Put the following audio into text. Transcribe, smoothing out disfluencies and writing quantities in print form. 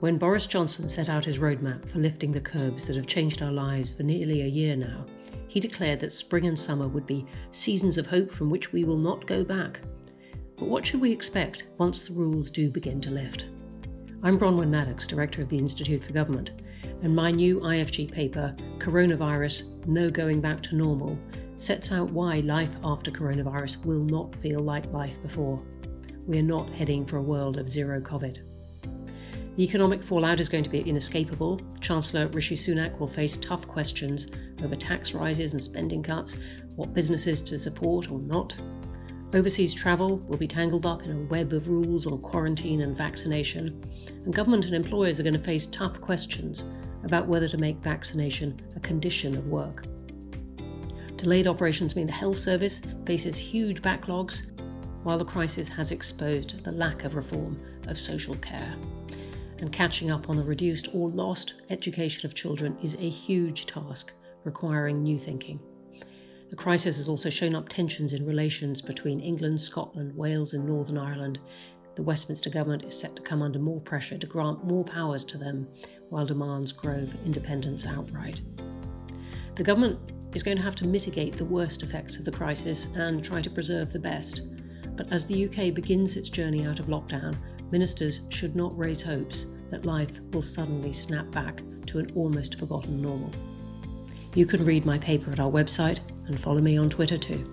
When Boris Johnson set out his roadmap for lifting the curbs that have changed our lives for nearly a year now, he declared that spring and summer would be seasons of hope from which we will not go back. But what should we expect once the rules do begin to lift? I'm Bronwyn Maddox, Director of the Institute for Government, and my new IFG paper, Coronavirus: No Going Back to Normal, sets out why life after coronavirus will not feel like life before. We are not heading for a world of zero COVID. The economic fallout is going to be inescapable. Chancellor Rishi Sunak will face tough questions over tax rises and spending cuts, what businesses to support or not. Overseas travel will be tangled up in a web of rules on quarantine and vaccination, and government and employers are going to face tough questions about whether to make vaccination a condition of work. Delayed operations mean the health service faces huge backlogs, while the crisis has exposed the lack of reform of social care. And catching up on the reduced or lost education of children is a huge task, requiring new thinking. The crisis has also shown up tensions in relations between England, Scotland, Wales and Northern Ireland. The Westminster government is set to come under more pressure to grant more powers to them, while demands grow for independence outright. The government is going to have to mitigate the worst effects of the crisis and try to preserve the best. But as the UK begins its journey out of lockdown, ministers should not raise hopes that life will suddenly snap back to an almost forgotten normal. You can read my paper at our website and follow me on Twitter too.